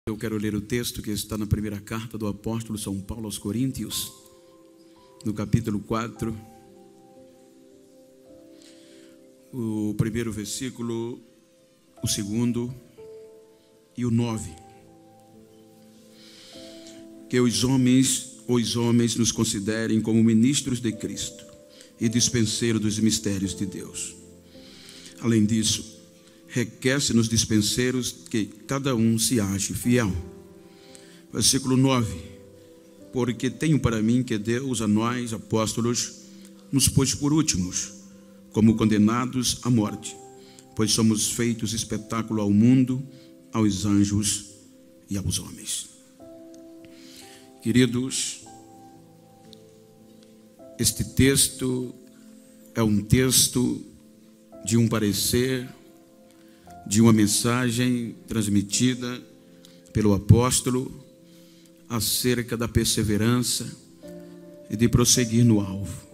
Eu quero ler o texto que está na primeira carta do apóstolo São Paulo aos Coríntios, no capítulo 4, o primeiro versículo, o segundo e o 9. Que os homens nos considerem como ministros de Cristo e dispenseiros dos mistérios de Deus. Além disso, requer-se nos dispenseiros que cada um se ache fiel. Versículo 9. Porque tenho para mim que Deus a nós, apóstolos, nos pôs por últimos, como condenados à morte, pois somos feitos espetáculo ao mundo, aos anjos e aos homens. Queridos, este texto é um texto de um parecer, de uma mensagem transmitida pelo apóstolo acerca da perseverança e de prosseguir no alvo.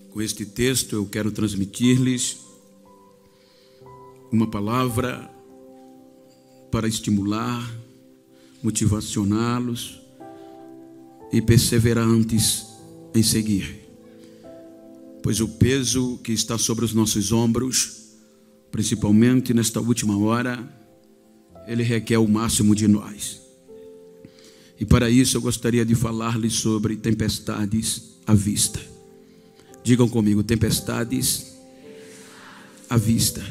Com este texto eu quero transmitir-lhes uma palavra para estimular, motivacioná-los e perseverantes em seguir. Pois o peso que está sobre os nossos ombros, principalmente nesta última hora, ele requer o máximo de nós. E para isso eu gostaria de falar-lhes sobre tempestades à vista. Digam comigo, tempestades à vista.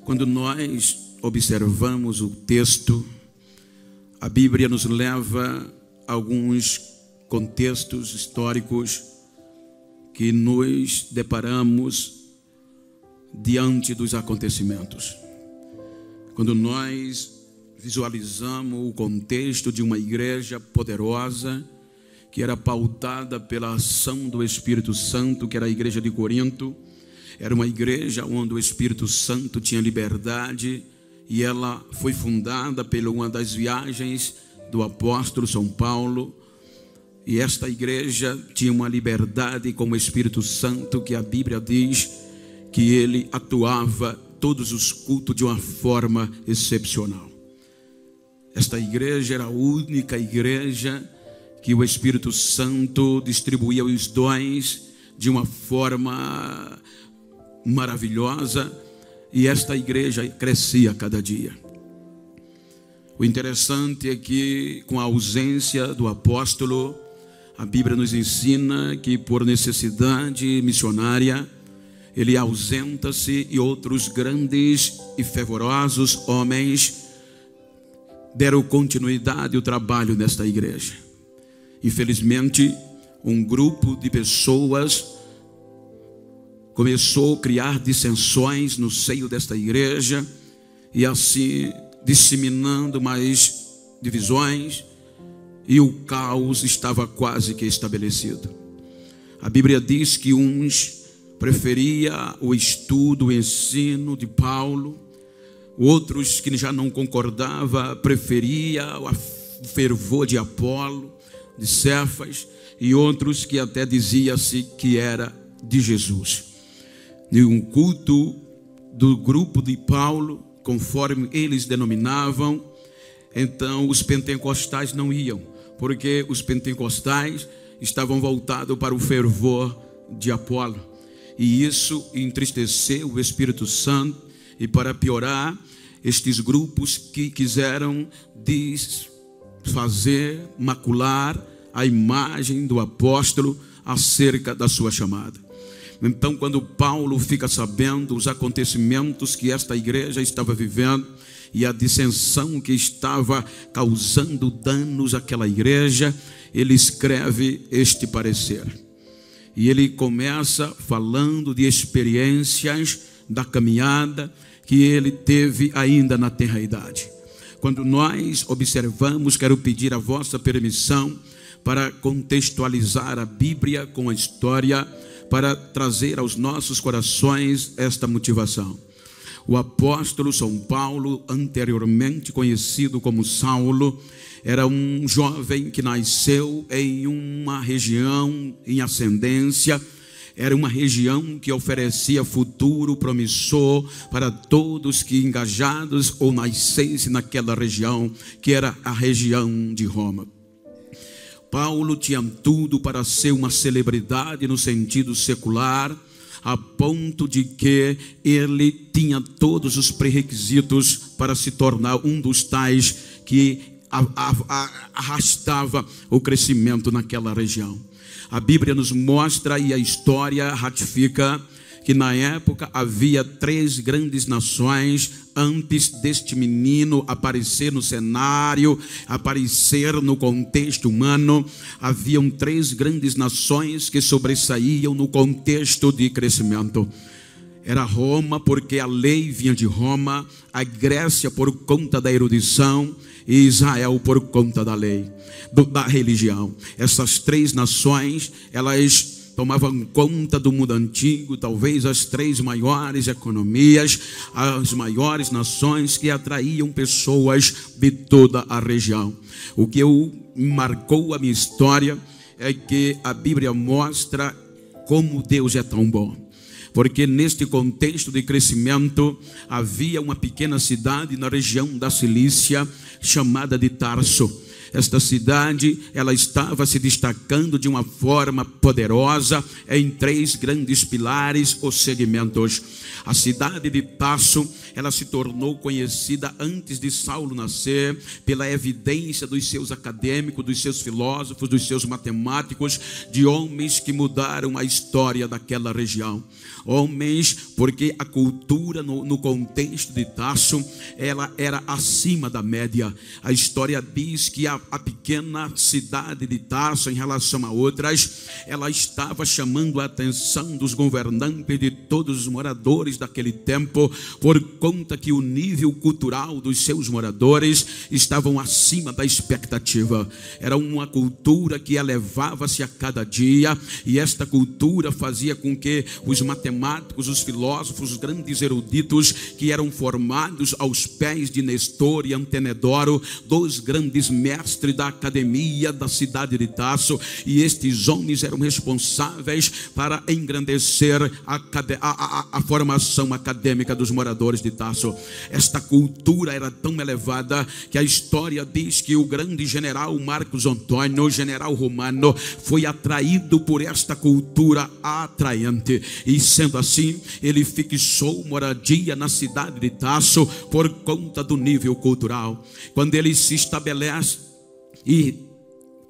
Quando nós observamos o texto, a Bíblia nos leva a alguns contextos históricos que nos deparamos diante dos acontecimentos. Quando nós visualizamos o contexto de uma igreja poderosa, que era pautada pela ação do Espírito Santo, que era a igreja de Corinto, era uma igreja onde o Espírito Santo tinha liberdade, e ela foi fundada por uma das viagens do apóstolo São Paulo. E esta igreja tinha uma liberdade com o Espírito Santo, que a Bíblia diz que ele atuava todos os cultos de uma forma excepcional. Esta igreja era a única igreja que o Espírito Santo distribuía os dons de uma forma maravilhosa, e esta igreja crescia a cada dia. O interessante é que, com a ausência do apóstolo, a Bíblia nos ensina que por necessidade missionária, ele ausenta-se e outros grandes e fervorosos homens deram continuidade ao trabalho nesta igreja. Infelizmente, um grupo de pessoas começou a criar dissensões no seio desta igreja e assim disseminando mais divisões, e o caos estava quase que estabelecido. A Bíblia diz que uns preferia o estudo, o ensino de Paulo, outros que já não concordava preferia o fervor de Apolo, de Cefas, e outros que até dizia-se que era de Jesus. E um culto do grupo de Paulo, conforme eles denominavam, então os pentecostais não iam, porque os pentecostais estavam voltados para o fervor de Apolo, e isso entristeceu o Espírito Santo. E para piorar, estes grupos que quiseram desfazer, macular a imagem do apóstolo acerca da sua chamada. Então, quando Paulo fica sabendo os acontecimentos que esta igreja estava vivendo e a dissensão que estava causando danos àquela igreja, ele escreve este parecer. E ele começa falando de experiências da caminhada que ele teve ainda na tenra-idade. Quando nós observamos, quero pedir a vossa permissão para contextualizar a Bíblia com a história, para trazer aos nossos corações esta motivação. O apóstolo São Paulo, anteriormente conhecido como Saulo, era um jovem que nasceu em uma região em ascendência, Era uma região que oferecia futuro promissor para todos que engajados ou nascessem naquela região, que era a região de Roma. Paulo tinha tudo para ser uma celebridade no sentido secular, a ponto de que ele tinha todos os pré-requisitos para se tornar um dos tais que arrastava o crescimento naquela região. A Bíblia nos mostra e a história ratifica que na época havia 3 grandes nações antes deste menino aparecer no cenário, aparecer no contexto humano. Haviam 3 grandes nações que sobressaíam no contexto de crescimento. Era Roma, porque a lei vinha de Roma, a Grécia por conta da erudição e Israel por conta da lei, da religião. Essas 3 nações, elas tomavam conta do mundo antigo, talvez as 3 maiores economias, as maiores nações que atraíam pessoas de toda a região. O que marcou a minha história é que a Bíblia mostra como Deus é tão bom. Porque neste contexto de crescimento havia uma pequena cidade na região da Cilícia chamada de Tarso. Esta cidade, ela estava se destacando de uma forma poderosa em 3 grandes pilares ou segmentos. A cidade de Tarso, ela se tornou conhecida antes de Saulo nascer pela evidência dos seus acadêmicos, dos seus filósofos, dos seus matemáticos, de homens que mudaram a história daquela região. Homens, porque a cultura no contexto de Tarso, ela era acima da média. A história diz que a pequena cidade de Tarso, em relação a outras, ela estava chamando a atenção dos governantes, de todos os moradores daquele tempo, por conta que o nível cultural dos seus moradores estavam acima da expectativa. Era uma cultura que elevava-se a cada dia, e esta cultura fazia com que os matemáticos, os filósofos, os grandes eruditos que eram formados aos pés de Nestor e Antenedoro, 2 grandes mestres da academia da cidade de Tarso, e estes homens eram responsáveis para engrandecer a formação acadêmica dos moradores de Tarso. Esta cultura era tão elevada que a história diz que o grande general Marcos Antônio, general romano, foi atraído por esta cultura atraente, e sendo assim, ele fixou moradia na cidade de Tarso por conta do nível cultural. Quando ele se estabelece e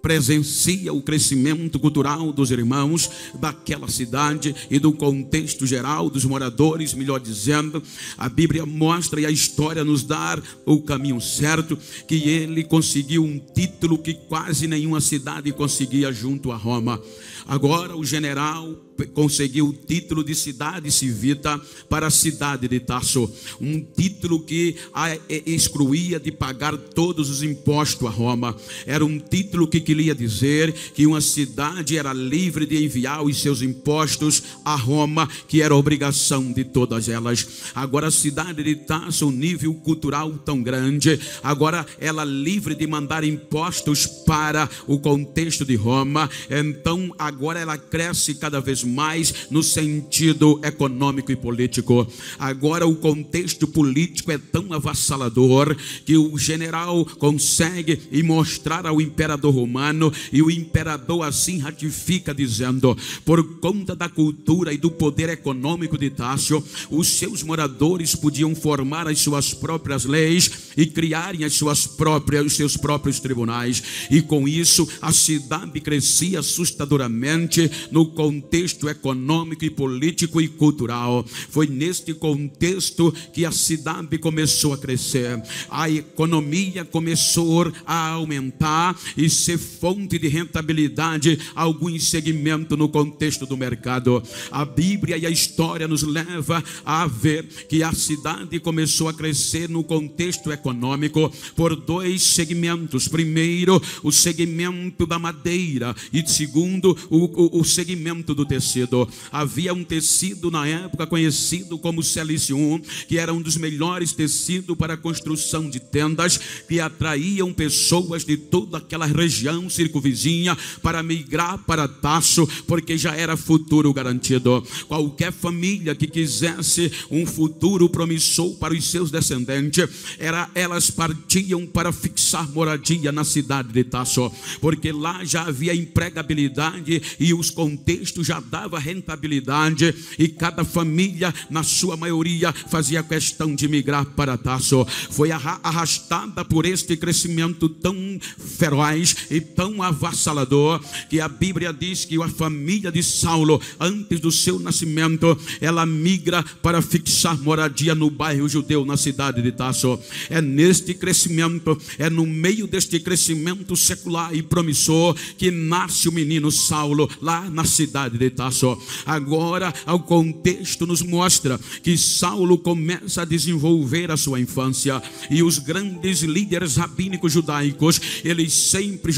presencia o crescimento cultural dos irmãos daquela cidade e do contexto geral dos moradores, melhor dizendo, a Bíblia mostra e a história nos dá o caminho certo, que ele conseguiu um título que quase nenhuma cidade conseguia junto a Roma. Agora o general conseguiu o título de cidade civita para a cidade de Tarso, um título que a excluía de pagar todos os impostos a Roma. Era um título que queria dizer que uma cidade era livre de enviar os seus impostos a Roma, que era obrigação de todas elas. Agora a cidade de Tarso, um nível cultural tão grande, agora ela livre de mandar impostos para o contexto de Roma. Então agora ela cresce cada vez mais no sentido econômico e político. Agora o contexto político é tão avassalador que o general consegue mostrar ao imperador romano, e o imperador assim ratifica, dizendo: por conta da cultura e do poder econômico de Tarso, os seus moradores podiam formar as suas próprias leis e criarem os seus próprios tribunais, e com isso a cidade crescia assustadoramente no contexto econômico e político e cultural. Foi neste contexto que a cidade começou a crescer, a economia começou a aumentar e ser fonte de rentabilidade a alguns segmentos no contexto do mercado. A Bíblia e a história nos leva a ver que a cidade começou a crescer no contexto econômico por 2 segmentos. Primeiro, o segmento da madeira, e segundo, o segmento do tecido. Havia um tecido na época conhecido como Silício 1, que era um dos melhores tecidos para a construção de tendas, que atraíam pessoas de toda aquela região circunvizinha para migrar para Tarso, porque já era futuro garantido. Qualquer família que quisesse um futuro promissor para os seus descendentes, elas partiam para fixar moradia na cidade de Tarso, porque lá já havia empregabilidade e os contextos já davam rentabilidade, e cada família, na sua maioria, fazia questão de migrar para Tarso. Foi arrastada por este crescimento tão feroz e tão avassalador, que a Bíblia diz que a família de Saulo, antes do seu nascimento, ela migra para fixar moradia no bairro judeu, na cidade de Tarso. É neste crescimento, é no meio deste crescimento secular e promissor, que nasce o menino Saulo, lá na cidade de Tarso. Agora, o contexto nos mostra que Saulo começa a desenvolver a sua infância, e os grandes líderes rabínicos judaicos, eles sempre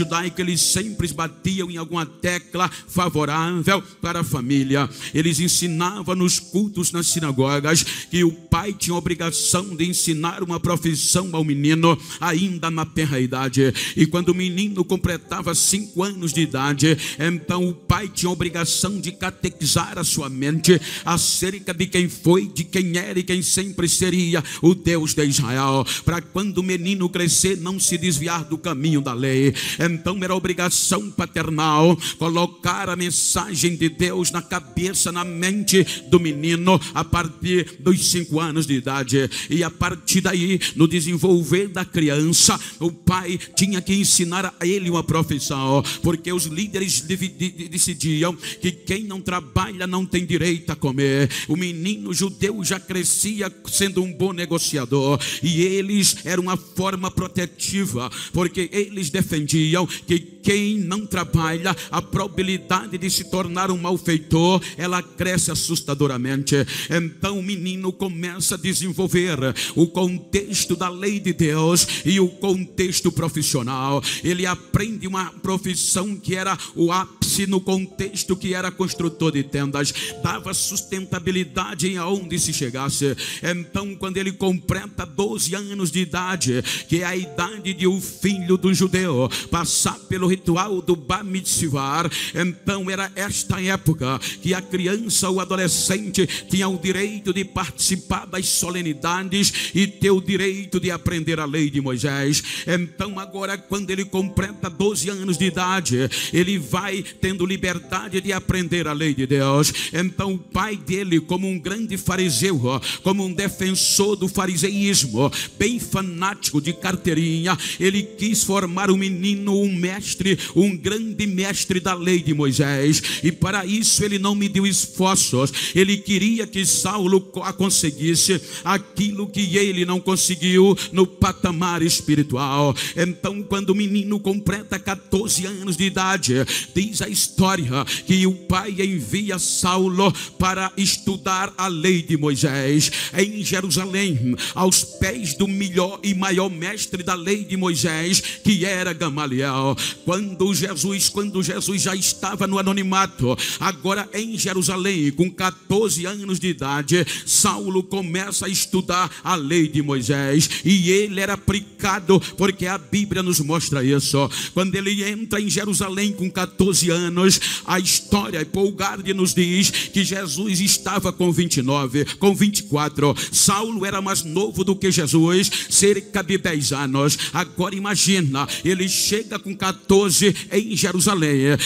batiam em alguma tecla favorável para a família. Eles ensinavam nos cultos nas sinagogas que o pai tinha a obrigação de ensinar uma profissão ao menino ainda na tenra idade, e quando o menino completava 5 anos de idade, então o pai tinha a obrigação de catequizar a sua mente acerca de quem foi, de quem era e quem sempre seria o Deus de Israel, para quando o menino crescer não se desviar do caminho da lei. Então era obrigação paternal colocar a mensagem de Deus na cabeça, na mente do menino a partir dos 5 anos de idade, e a partir daí, no desenvolver da criança, o pai tinha que ensinar a ele uma profissão, porque os líderes decidiam que quem não trabalha não tem direito a comer. O menino judeu já crescia sendo um bom negociador, e eles eram uma forma protetiva, porque eles defendiam que quem não trabalha, a probabilidade de se tornar um malfeitor, ela cresce assustadoramente. Então o menino começa a desenvolver o contexto da lei de Deus e o contexto profissional. Ele aprende uma profissão que era o ápice no contexto, que era construtor de tendas, dava sustentabilidade em aonde se chegasse. Então, quando ele completa 12 anos de idade, que é a idade de o filho do judeu passar pelo ritual do Bar Mitzvah, então era esta época que a criança ou adolescente tinha o direito de participar das solenidades e ter o direito de aprender a lei de Moisés. Então agora, quando ele completa 12 anos de idade, ele vai tendo liberdade de aprender a lei de Deus. Então o pai dele, como um grande fariseu, como um defensor do fariseísmo, bem fanático de carteirinha, ele quis formar o menino um mestre, um grande mestre da lei de Moisés, e para isso ele não mediu esforços. Ele queria que Saulo conseguisse aquilo que ele não conseguiu no patamar espiritual. Então, quando o menino completa 14 anos de idade, diz a história que o pai envia Saulo para estudar a lei de Moisés em Jerusalém, aos pés do melhor e maior mestre da lei de Moisés, que era Gamaliel. Quando Jesus já estava no anonimato, agora em Jerusalém, com 14 anos de idade, Saulo começa a estudar a lei de Moisés, e ele era aplicado, porque a Bíblia nos mostra isso. Quando ele entra em Jerusalém com 14 anos, a história, Paul Gard nos diz que Jesus estava com 24. Saulo era mais novo do que Jesus, cerca de 10 anos. Agora imagina, ele chega com 14 em Jerusalém,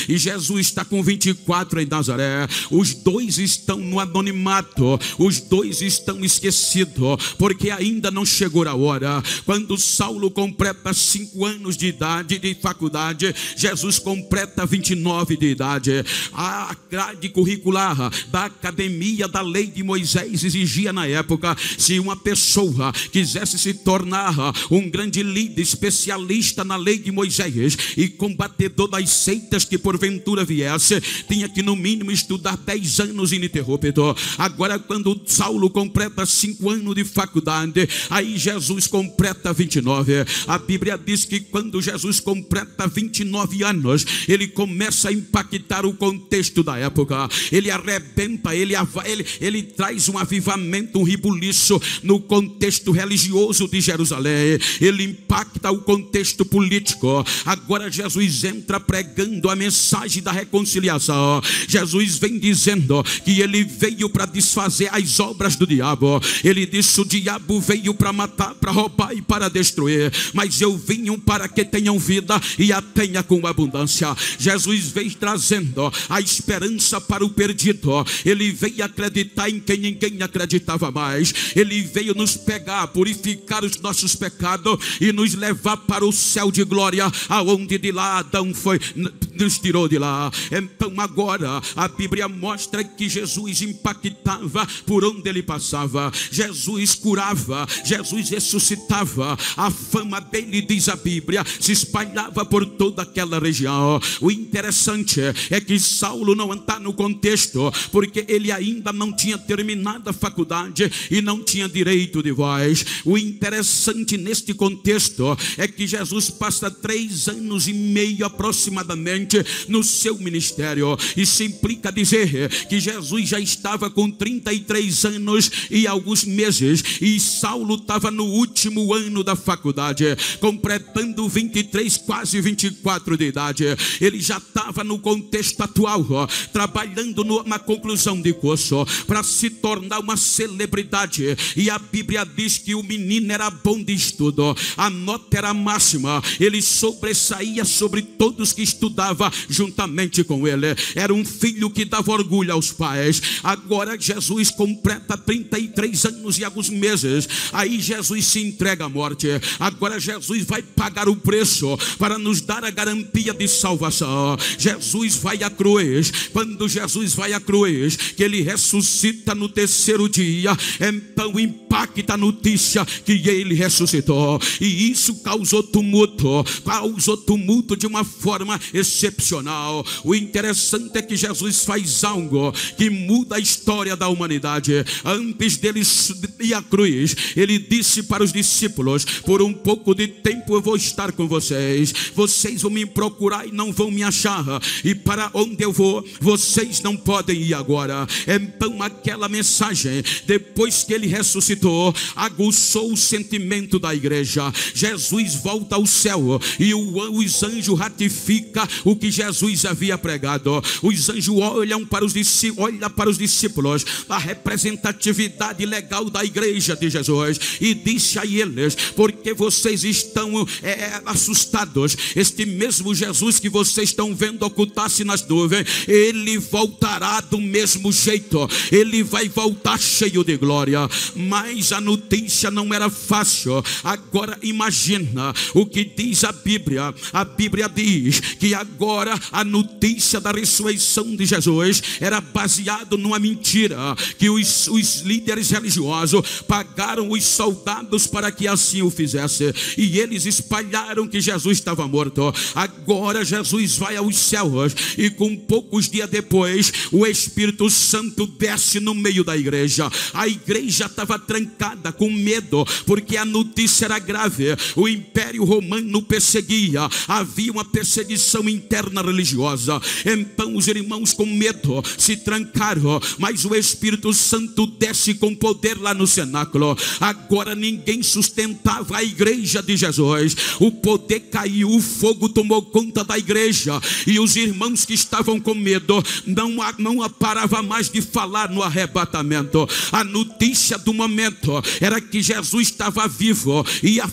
e Jesus está com 24 em Nazaré. Os dois estão no anonimato, os dois estão esquecidos, porque ainda não chegou a hora. Quando Saulo completa 5 anos de idade de faculdade, Jesus completa 29 de idade. A grade curricular da Academia da Lei de Moisés exigia na época, se uma pessoa quisesse se tornar um grande líder, especialista na lei de Moisés e combatedor das seitas que porventura viesse, tinha que no mínimo estudar 10 anos ininterrupto. Agora, quando Saulo completa 5 anos de faculdade, aí Jesus completa 29. A Bíblia diz que quando Jesus completa 29 anos, ele começa a impactar o contexto da época. Ele arrebenta, ele traz um avivamento, um rebuliço no contexto religioso de Jerusalém. Ele impacta o contexto político. Agora Jesus entra pregando a mensagem da reconciliação. Jesus vem dizendo que ele veio para desfazer as obras do diabo. Ele disse: o diabo veio para matar, para roubar e para destruir, mas eu vim para que tenham vida e a tenha com abundância. Jesus veio trazendo a esperança para o perdido. Ele veio acreditar em quem ninguém acreditava mais. Ele veio nos pegar, purificar os nossos pecados e nos levar para o céu de glória, aonde de lá Adão nos tirou de lá. Então agora a Bíblia mostra que Jesus impactava por onde ele passava. Jesus curava, Jesus ressuscitava. A fama dele, diz a Bíblia, se espalhava por toda aquela região. O interessante é que Saulo não está no contexto, porque ele ainda não tinha terminado a faculdade e não tinha direito de voz. O interessante neste contexto é que Jesus passa 3 anos e meio aproximadamente no seu ministério. Isso implica dizer que Jesus já estava com 33 anos e alguns meses, e Saulo estava no último ano da faculdade, completando 23, quase 24 de idade. Ele já estava no contexto atual, trabalhando na conclusão de curso para se tornar uma celebridade. E a Bíblia diz que o menino era bom de estudo, a nota era máxima, ele sobressaía sobre todos que estudavam juntamente com ele. Era um filho que dava orgulho aos pais. Agora Jesus completa 33 anos e alguns meses. Aí Jesus se entrega à morte. Agora Jesus vai pagar o preço para nos dar a garantia de salvação. Jesus vai à cruz. Quando Jesus vai à cruz, que ele ressuscita no 3º dia, então impacta a notícia que ele ressuscitou. E isso causou tumulto de uma forma excepcional. O interessante é que Jesus faz algo que muda a história da humanidade. Antes dele ir à cruz, ele disse para os discípulos: por um pouco de tempo eu vou estar com vocês. Vocês vão me procurar e não vão me achar. E para onde eu vou, vocês não podem ir agora. Então aquela mensagem, depois que ele ressuscitou, aguçou o sentimento da igreja. Jesus volta ao céu e os anjos ratificam o que Jesus havia pregado. Os anjos olham para os discípulos, a representatividade legal da igreja de Jesus, e disse a eles: porque vocês estão assustados? Este mesmo Jesus que vocês estão vendo ocultar-se nas nuvens, ele voltará do mesmo jeito. Ele vai voltar cheio de glória. Mas a notícia não era fácil. Agora imagina o que diz a Bíblia. A Bíblia diz que agora a notícia da ressurreição de Jesus era baseado numa mentira, que os líderes religiosos pagaram os soldados para que assim o fizesse, e eles espalharam que Jesus estava morto. Agora Jesus vai aos céus, e com poucos dias depois o Espírito Santo desce no meio da igreja. A igreja estava trancada com medo, porque a notícia era grave. O Império Romano perseguia, havia uma perseguição interna religiosa. Então os irmãos, com medo, se trancaram, mas o Espírito Santo desce com poder lá no cenáculo. Agora ninguém sustentava a igreja de Jesus. O poder caiu, o fogo tomou conta da igreja, e os irmãos que estavam com medo não paravam mais de falar no arrebatamento. A notícia do momento era que Jesus estava vivo,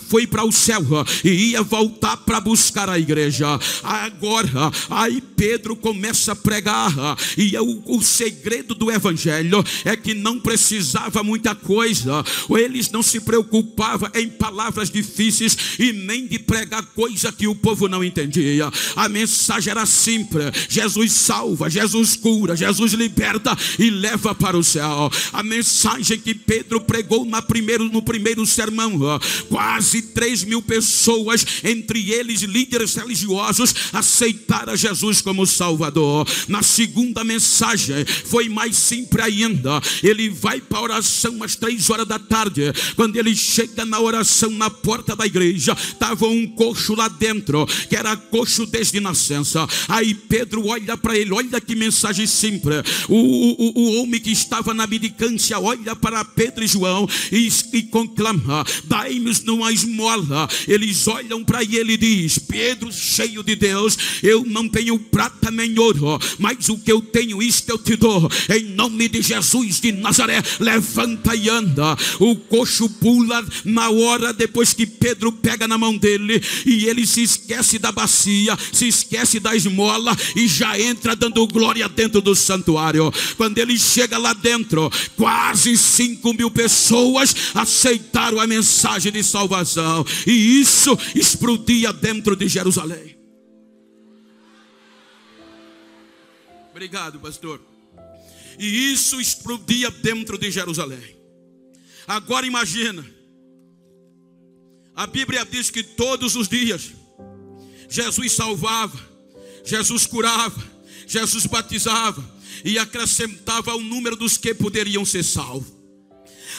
foi para o céu e ia voltar para buscar a igreja. Agora, aí Pedro começa a pregar, e o segredo do evangelho é que não precisava muita coisa. Eles não se preocupavam em palavras difíceis e nem de pregar coisa que o povo não entendia. A mensagem era simples: Jesus salva, Jesus cura, Jesus liberta e leva para o céu. A mensagem que Pedro pregou no primeiro sermão, quase 3.000 pessoas, entre eles líderes religiosos, aceitaram Jesus como Salvador. Na segunda mensagem foi mais simples ainda. Ele vai para a oração às 3 horas da tarde. Quando ele chega na oração, na porta da igreja estava um coxo lá dentro, que era coxo desde nascença. Aí Pedro olha para ele, olha que mensagem simples. O homem que estava na mendicância olha para Pedro e João e conclama: dai-nos uma esmola. Eles olham para ele e diz: Pedro, cheio de Deus, eu não tenho prata nem ouro, mas o que eu tenho, isto eu te dou. Em nome de Jesus de Nazaré, levanta e anda. O coxo pula na hora, depois que Pedro pega na mão dele, e ele se esquece da bacia, se esquece da esmola e já entra dando glória dentro do santuário. Quando ele chega lá dentro, quase 5.000 pessoas aceitaram a mensagem de salvação, e isso explodia dentro de Jerusalém. Obrigado, pastor. E isso explodia dentro de Jerusalém. Agora imagina, a Bíblia diz que todos os dias Jesus salvava, Jesus curava, Jesus batizava e acrescentava o número dos que poderiam ser salvos.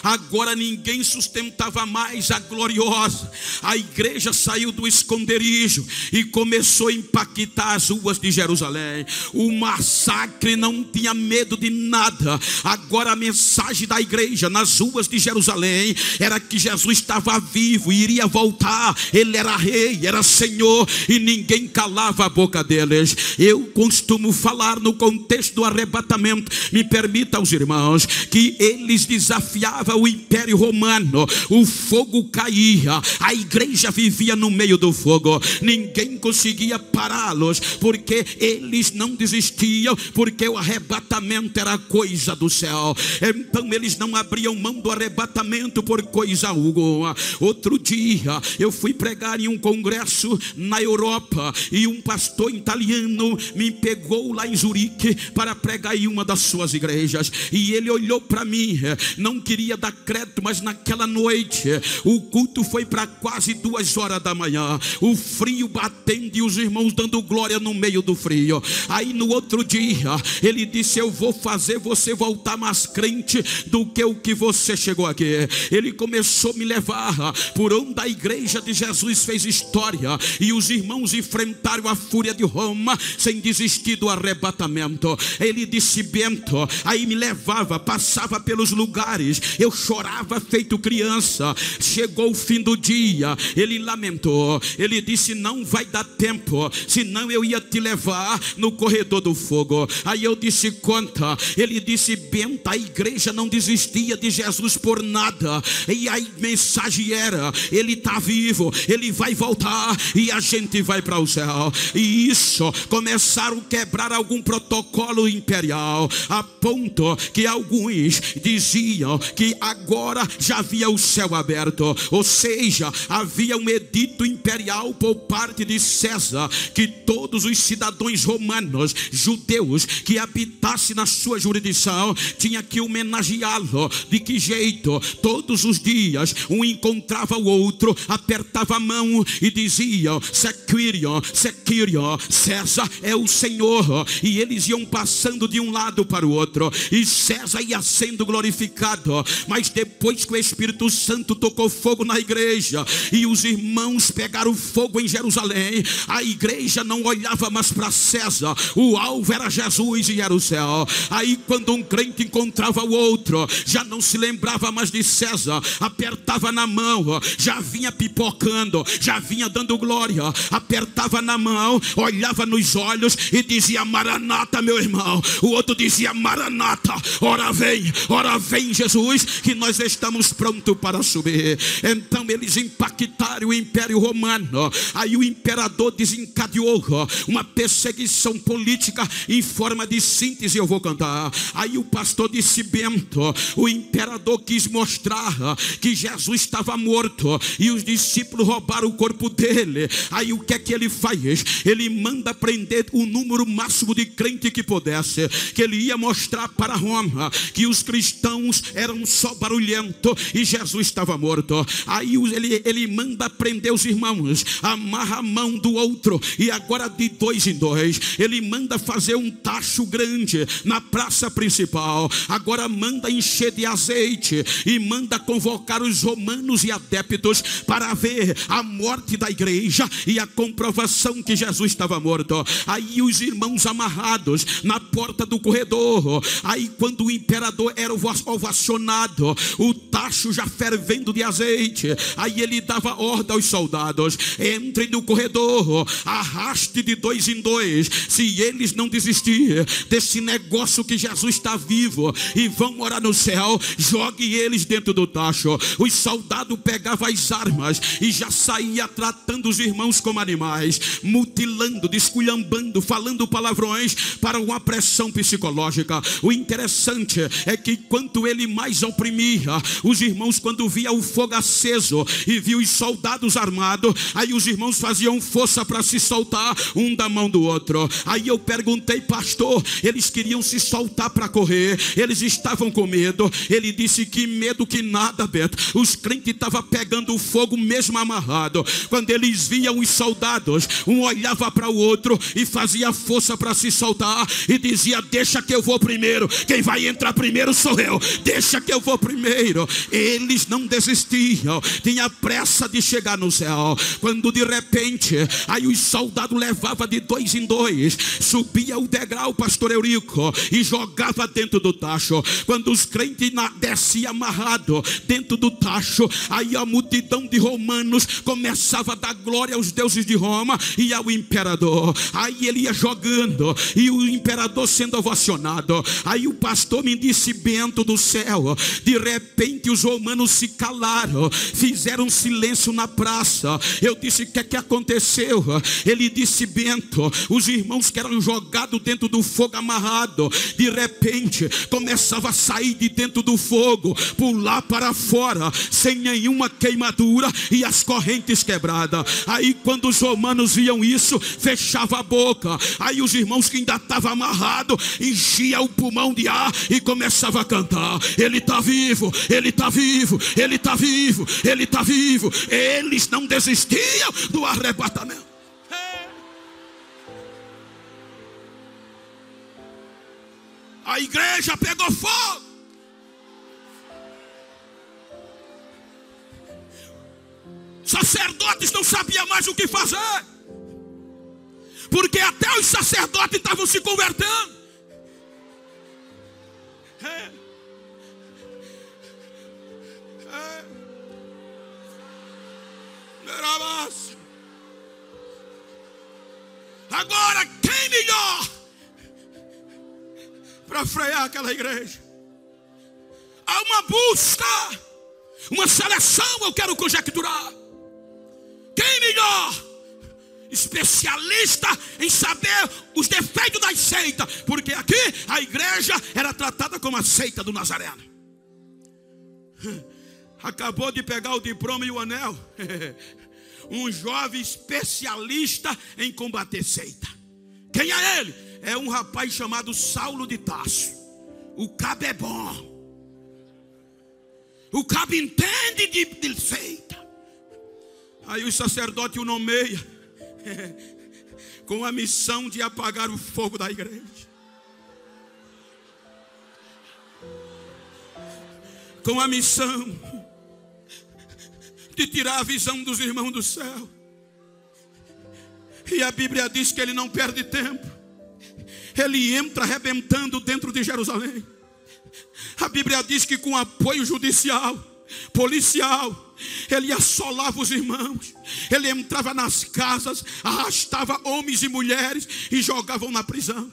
Agora ninguém sustentava mais a gloriosa. A igreja saiu do esconderijo e começou a impactar as ruas de Jerusalém. O massacre não tinha medo de nada. Agora a mensagem da igreja nas ruas de Jerusalém era que Jesus estava vivo e iria voltar. Ele era rei, era senhor, e ninguém calava a boca deles. Eu costumo falar no contexto do arrebatamento, me permita os irmãos, que eles desafiavam o Império Romano. O fogo caía, a igreja vivia no meio do fogo. Ninguém conseguia pará-los, porque eles não desistiam, porque o arrebatamento era coisa do céu. Então eles não abriam mão do arrebatamento por coisa alguma. Outro dia eu fui pregar em um congresso na Europa, e um pastor italiano me pegou lá em Zurique para pregar em uma das suas igrejas, e ele olhou para mim, não queria dar crédito, mas naquela noite o culto foi para quase 2 horas da manhã, o frio batendo e os irmãos dando glória no meio do frio. Aí no outro dia ele disse: eu vou fazer você voltar mais crente do que o que você chegou aqui. Ele começou a me levar por onde a igreja de Jesus fez história, e os irmãos enfrentaram a fúria de Roma sem desistir do arrebatamento. Ele disse: Bento, aí me levava, passava pelos lugares, eu chorava feito criança. Chegou o fim do dia, ele lamentou, ele disse: não vai dar tempo, senão eu ia te levar no corredor do fogo. Aí eu disse: conta. Ele disse: Bento, a igreja não desistia de Jesus por nada, e a mensagem era: ele está vivo, ele vai voltar e a gente vai para o céu. E isso começaram a quebrar algum protocolo imperial, a ponto que alguns diziam que agora já havia o céu aberto, ou seja, havia um edito imperial por parte de César, que todos os cidadãos romanos, judeus, que habitassem na sua jurisdição, tinha que homenageá-lo. De que jeito? Todos os dias um encontrava o outro, apertava a mão e diziam: Sequirion, Sequirion, César é o Senhor. E eles iam passando de um lado para o outro, e César ia sendo glorificado. Mas depois que o Espírito Santo tocou fogo na igreja e os irmãos pegaram fogo em Jerusalém, a igreja não olhava mais para César, o alvo era Jesus e era o céu. Aí quando um crente encontrava o outro, já não se lembrava mais de César, apertava na mão, já vinha pipocando, já vinha dando glória, apertava na mão, olhava nos olhos e dizia: Maranata, meu irmão. O outro dizia: Maranata, ora vem Jesus, que nós estamos prontos para subir. Então eles impactaram o Império Romano. Aí o imperador desencadeou uma perseguição política em forma de síntese. Eu vou cantar. Aí o pastor disse: Bento, o imperador quis mostrar que Jesus estava morto e os discípulos roubaram o corpo dele. Aí o que é que ele faz? Ele manda prender o número máximo de crente que pudesse, que ele ia mostrar para Roma que os cristãos eram só barulhento, e Jesus estava morto. Aí ele manda prender os irmãos, amarra a mão do outro, e agora de 2 em 2, ele manda fazer um tacho grande na praça principal. Agora manda encher de azeite e manda convocar os romanos e adeptos para ver a morte da igreja e a comprovação que Jesus estava morto. Aí os irmãos amarrados na porta do corredor. Aí quando o imperador era ovacionado, o tacho já fervendo de azeite, aí ele dava ordem aos soldados: entrem no corredor, arraste de 2 em 2. Se eles não desistirem desse negócio que Jesus está vivo e vão morar no céu, jogue eles dentro do tacho. Os soldados pegavam as armas e já saía tratando os irmãos como animais, mutilando, desculhambando, falando palavrões para uma pressão psicológica. O interessante é que quanto ele mais oprimia os irmãos, quando via o fogo aceso e via os soldados armados, aí os irmãos faziam força para se soltar um da mão do outro. Aí eu perguntei: pastor, eles queriam se soltar para correr, eles estavam com medo. Ele disse: que medo que nada, Beto, os crentes estavam pegando fogo mesmo amarrado. Quando eles viam os soldados, um olhava para o outro e fazia força para se soltar e dizia: deixa que eu vou primeiro, quem vai entrar primeiro sou eu, deixa que eu vou primeiro. Eles não desistiam, tinha pressa de chegar no céu. Quando de repente, aí os soldados levavam de 2 em 2, subia o degrau, pastor Eurico, e jogava dentro do tacho. Quando os crentes desciam amarrado dentro do tacho, aí a multidão de romanos começava a dar glória aos deuses de Roma e ao imperador. Aí ele ia jogando e o imperador sendo ovacionado. Aí o pastor me disse: Bento do céu, de repente os romanos se calaram, fizeram silêncio na praça. Eu disse: o que é que aconteceu? Ele disse: Bento, os irmãos que eram jogados dentro do fogo amarrado, de repente começava a sair de dentro do fogo, pular para fora sem nenhuma queimadura e as correntes quebradas. Aí quando os romanos viam isso, fechava a boca. Aí os irmãos que ainda estavam amarrados enchia o pulmão de ar e começava a cantar: ele está vivo, ele está vivo, ele está vivo, ele está vivo. Eles não desistiam do arrebatamento. A igreja pegou fogo. Sacerdotes não sabiam mais o que fazer, porque até os sacerdotes estavam se convertendo. Agora, quem melhor para frear aquela igreja? Há uma busca, uma seleção, eu quero conjecturar. Quem melhor? Especialista em saber os defeitos das seitas, porque aqui a igreja era tratada como a seita do Nazareno. Acabou de pegar o diploma e o anel. Um jovem especialista em combater seita. Quem é ele? É um rapaz chamado Saulo de Tarso. O cabo é bom, o cabo entende de seita. Aí o sacerdote o nomeia com a missão de apagar o fogo da igreja, com a missão de tirar a visão dos irmãos do céu. E a Bíblia diz que ele não perde tempo. Ele entra arrebentando dentro de Jerusalém. A Bíblia diz que com apoio judicial, policial, ele assolava os irmãos. Ele entrava nas casas, arrastava homens e mulheres e jogavam na prisão.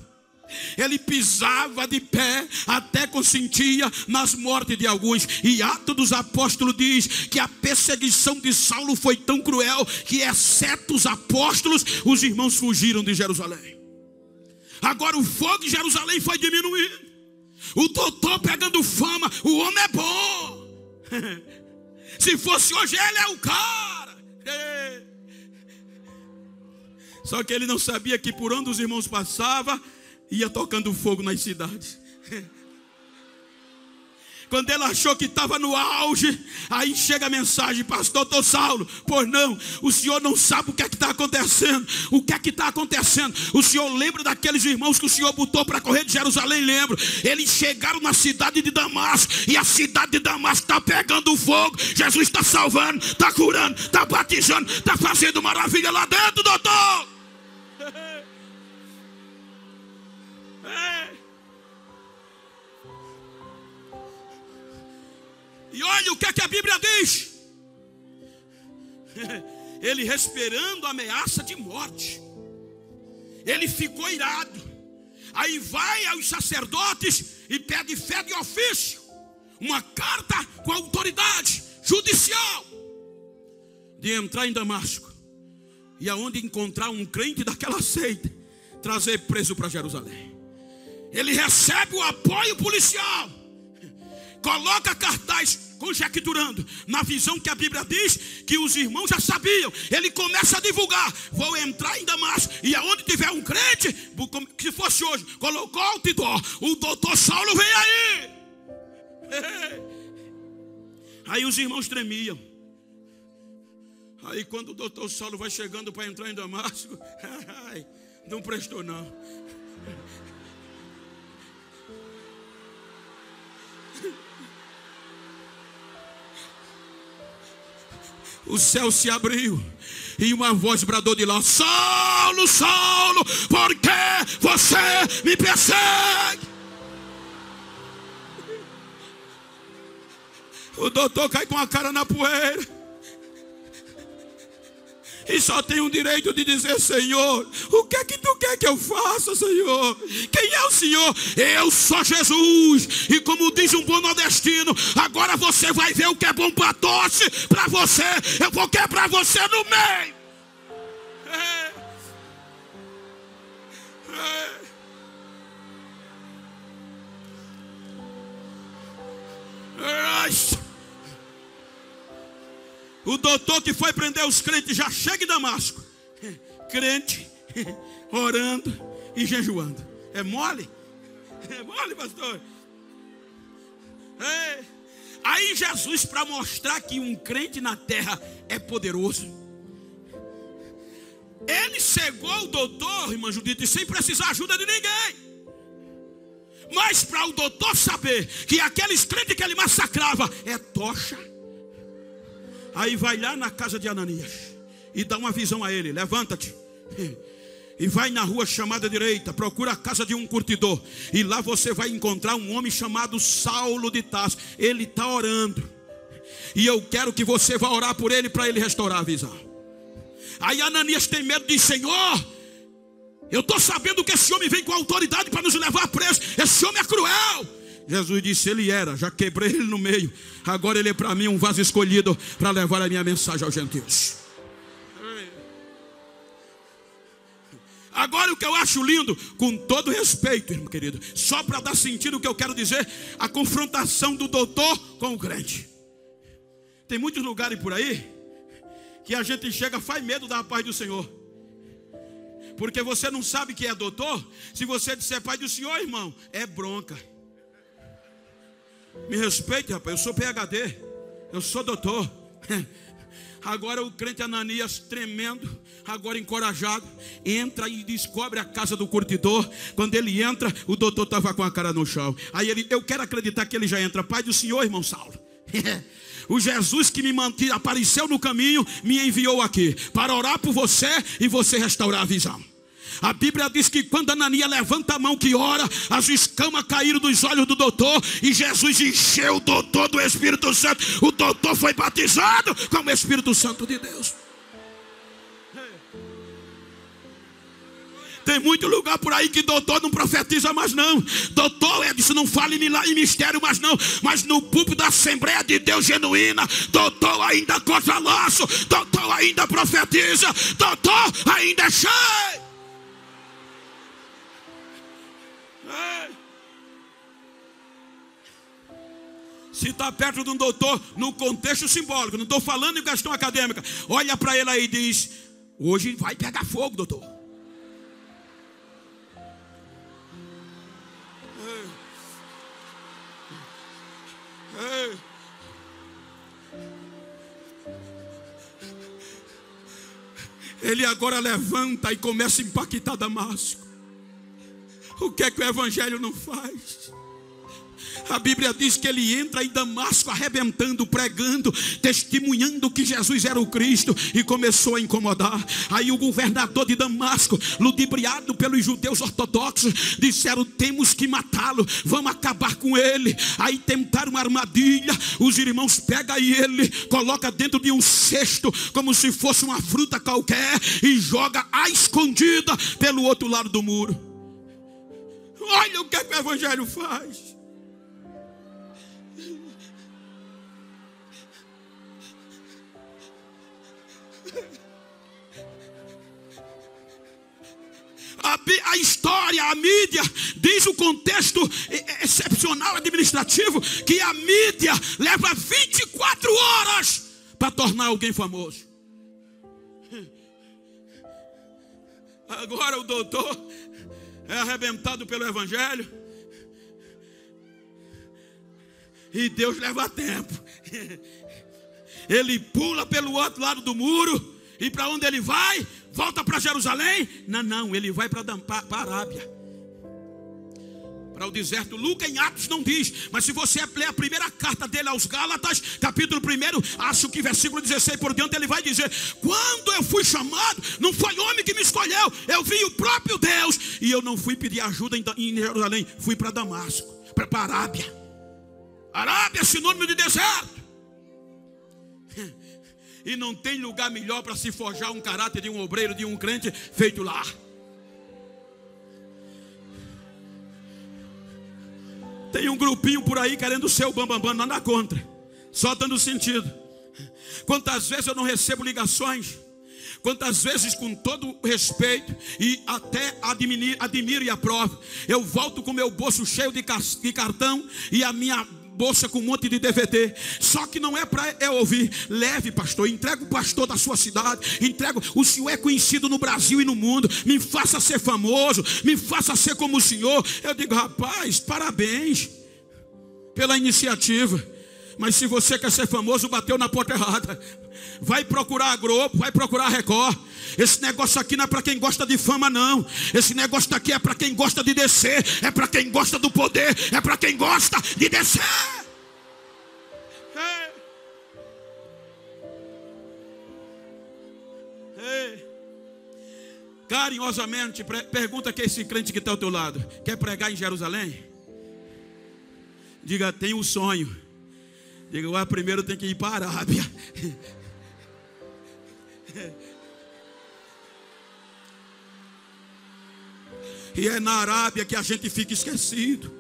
Ele pisava de pé até consentia nas mortes de alguns. E Atos dos Apóstolos diz que a perseguição de Saulo foi tão cruel que, exceto os apóstolos, os irmãos fugiram de Jerusalém. Agora o fogo de Jerusalém foi diminuindo. O doutor pegando fama, o homem é bom. Se fosse hoje, ele é o cara. Só que ele não sabia que por onde os irmãos passavam, ia tocando fogo nas cidades. Quando ele achou que estava no auge, aí chega a mensagem: pastor, doutor Saulo, pois não, o senhor não sabe o que é que está acontecendo. O que é que está acontecendo? O senhor lembra daqueles irmãos que o senhor botou para correr de Jerusalém? Lembro. Eles chegaram na cidade de Damasco, e a cidade de Damasco está pegando fogo. Jesus está salvando, está curando, está batizando, está fazendo maravilha lá dentro, doutor. E olha o que é que a Bíblia diz. Ele respirando a ameaça de morte, ele ficou irado. Aí vai aos sacerdotes e pede fé de ofício, uma carta com autoridade judicial, de entrar em Damasco, e aonde encontrar um crente daquela seita, trazer preso para Jerusalém. Ele recebe o apoio policial, coloca cartaz conjecturando, na visão que a Bíblia diz que os irmãos já sabiam. Ele começa a divulgar: vou entrar em Damasco, e aonde tiver um crente, que fosse hoje, colocou outdoor: o doutor Saulo vem aí. Aí os irmãos tremiam. Aí quando o doutor Saulo vai chegando para entrar em Damasco, não prestou não. O céu se abriu e uma voz bradou de lá: Saulo, Saulo, por que você me persegue? O doutor cai com a cara na poeira e só tem o direito de dizer: Senhor, o que é que tu quer que eu faça, Senhor? Quem é o Senhor? Eu sou Jesus. E como diz um bom nordestino, agora você vai ver o que é bom para tosse, para você. Eu vou quebrar você no meio. O doutor que foi prender os crentes já chega em Damasco, crente, orando e jejuando. É mole? É mole, pastor? Aí Jesus, para mostrar que um crente na terra é poderoso, ele cegou o doutor, irmã Judite, sem precisar ajuda de ninguém. Mas para o doutor saber que aqueles crentes que ele massacrava é tocha, aí vai lá na casa de Ananias e dá uma visão a ele: levanta-te e vai na rua chamada direita, procura a casa de um curtidor, e lá você vai encontrar um homem chamado Saulo de Tarso. Ele está orando, e eu quero que você vá orar por ele, para ele restaurar a visão. Aí Ananias tem medo, diz: Senhor, eu estou sabendo que esse homem vem com autoridade para nos levar preso. Esse homem é cruel. Jesus disse: ele era, já quebrei ele no meio. Agora ele é para mim um vaso escolhido para levar a minha mensagem aos gentios. Agora o que eu acho lindo, com todo respeito, irmão querido, só para dar sentido o que eu quero dizer, a confrontação do doutor com o crente. Tem muitos lugares por aí que a gente chega, faz medo da paz do Senhor, porque você não sabe que é doutor. Se você disser pai do Senhor, irmão, é bronca. Me respeite, rapaz, eu sou PhD, eu sou doutor. Agora o crente Ananias, tremendo, agora encorajado, entra e descobre a casa do curtidor. Quando ele entra, o doutor estava com a cara no chão. Aí ele: eu quero acreditar que ele já entra. Pai do Senhor, irmão Saulo, o Jesus que apareceu no caminho me enviou aqui para orar por você e você restaurar a visão. A Bíblia diz que quando Ananias levanta a mão que ora, as escamas caíram dos olhos do doutor, e Jesus encheu o doutor do Espírito Santo. O doutor foi batizado com o Espírito Santo de Deus. Tem muito lugar por aí que doutor não profetiza mais não. Doutor, disse, não fale em mistério mais não. Mas no púlpito da Assembleia de Deus genuína, doutor ainda corta laço, doutor ainda profetiza, doutor ainda é cheio. Se está perto de um doutor, no contexto simbólico, não estou falando em questão acadêmica, olha para ele aí e diz: hoje vai pegar fogo, doutor. Ele agora levanta e começa a impactar Damasco. O que é que o evangelho não faz? A Bíblia diz que ele entra em Damasco arrebentando, pregando, testemunhando que Jesus era o Cristo, e começou a incomodar. Aí o governador de Damasco, ludibriado pelos judeus ortodoxos, disseram: temos que matá-lo, vamos acabar com ele. Aí tentaram uma armadilha. Os irmãos pegam ele, coloca dentro de um cesto, como se fosse uma fruta qualquer, e joga à escondida pelo outro lado do muro. Olha o que é que o evangelho faz. A história, a mídia, diz o contexto excepcional administrativo, que a mídia leva 24 horas para tornar alguém famoso. Agora o doutor é arrebentado pelo evangelho, e Deus leva tempo. Ele pula pelo outro lado do muro, e para onde ele vai? Volta para Jerusalém? Não, ele vai para a Arábia, para o deserto. Lucas em Atos não diz, mas se você ler a primeira carta dele aos Gálatas, capítulo 1, acho que versículo 16 por diante, ele vai dizer: quando eu fui chamado, não foi homem que me escolheu, eu vi o próprio Deus, e eu não fui pedir ajuda em Jerusalém, fui para Damasco, para a Arábia. Arábia é sinônimo de deserto. E não tem lugar melhor para se forjar um caráter de um obreiro, de um crente, feito lá. Tem um grupinho por aí querendo ser o bambambam, nada contra, só dando sentido. Quantas vezes eu não recebo ligações, quantas vezes, com todo respeito e até admiro e aprovo, eu volto com meu bolso cheio de cartão e a minha bolsa com um monte de DVD, só que não é para eu ouvir. Leve, pastor, entrega o pastor da sua cidade, entrega, o senhor é conhecido no Brasil e no mundo, me faça ser famoso, me faça ser como o senhor. Eu digo: rapaz, parabéns pela iniciativa, mas se você quer ser famoso, bateu na porta errada. Vai procurar a Globo, vai procurar a Record. Esse negócio aqui não é para quem gosta de fama, não. Esse negócio daqui é para quem gosta de descer, é para quem gosta do poder, é para quem gosta de descer. Carinhosamente, pergunta que esse crente que está ao teu lado: quer pregar em Jerusalém? Diga: tem um sonho. Diga: primeiro tem que ir para a Arábia. E é na Arábia que a gente fica esquecido.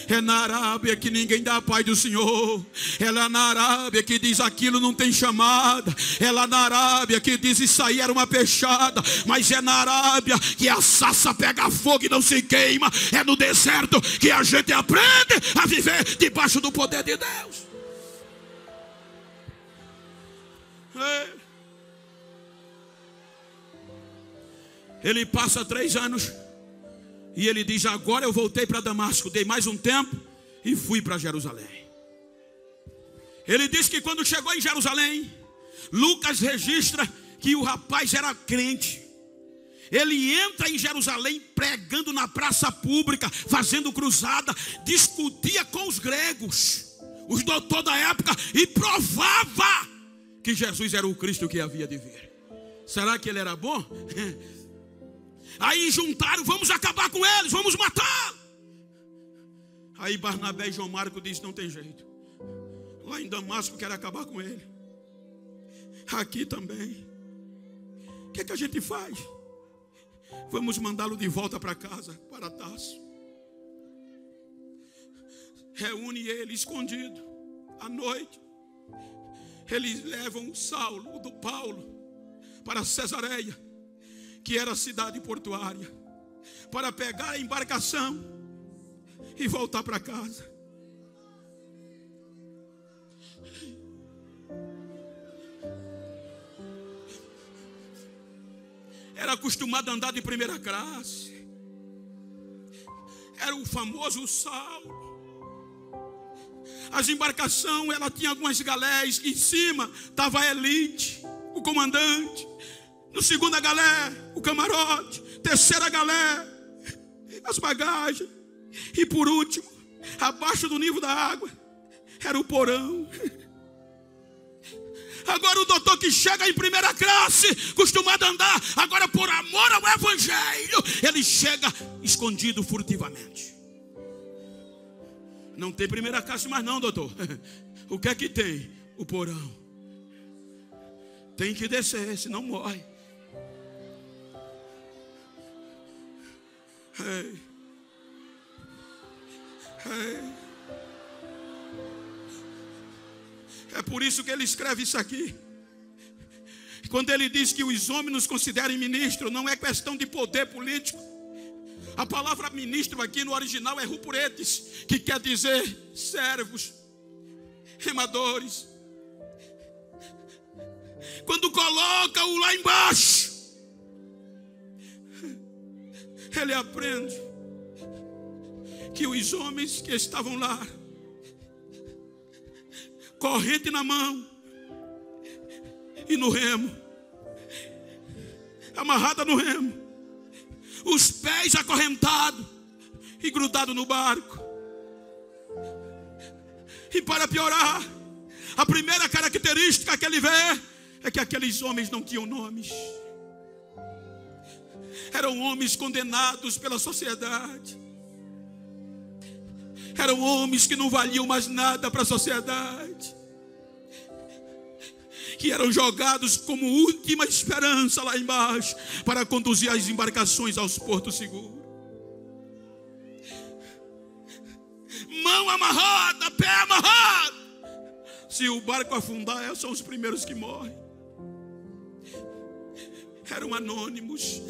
É na Arábia que ninguém dá a paz do Senhor. É lá na Arábia que diz: aquilo não tem chamada. É lá na Arábia que diz: isso aí era uma peixada. Mas é na Arábia que a sarça pega fogo e não se queima. É no deserto que a gente aprende a viver debaixo do poder de Deus. Ele passa 3 anos e ele diz: agora eu voltei para Damasco, dei mais um tempo e fui para Jerusalém. Ele diz que quando chegou em Jerusalém, Lucas registra que o rapaz era crente. Ele entra em Jerusalém pregando na praça pública, fazendo cruzada, discutia com os gregos, os doutores da época, e provava que Jesus era o Cristo que havia de vir. Será que ele era bom? Aí juntaram: vamos acabar com eles, vamos matá-los. Aí Barnabé e João Marcos dizem: não tem jeito. Lá em Damasco quer acabar com ele, aqui também. O que é que a gente faz? Vamos mandá-lo de volta para casa, para Tarso. Reúne ele escondido à noite. Eles levam Saulo, do Paulo, para Cesareia, que era a cidade portuária, para pegar a embarcação e voltar para casa. Era acostumado a andar de primeira classe. Era o famoso Saulo. As embarcações, ela tinha algumas galés, em cima estava a elite, o comandante. No segunda galé, o camarote. Terceira galé, as bagagens. E por último, abaixo do nível da água, era o porão. Agora o doutor que chega em primeira classe, acostumado a andar, agora por amor ao evangelho, ele chega escondido furtivamente. Não tem primeira classe mais não, doutor. O que é que tem? O porão. Tem que descer, senão morre. Ei. Ei. É por isso que ele escreve isso aqui. Quando ele diz que os homens nos considerem ministros, não é questão de poder político. A palavra ministro aqui no original é rupuretes, que quer dizer servos, remadores. Quando coloca-o lá embaixo, ele aprende que os homens que estavam lá, corrente na mão e no remo, amarrada no remo, os pés acorrentados e grudados no barco. E para piorar, a primeira característica que ele vê é que aqueles homens não tinham nomes. Eram homens condenados pela sociedade. Eram homens que não valiam mais nada para a sociedade, que eram jogados como última esperança lá embaixo, para conduzir as embarcações aos portos seguros. Mão amarrada, pé amarrado. Se o barco afundar, são os primeiros que morrem. Eram anônimos.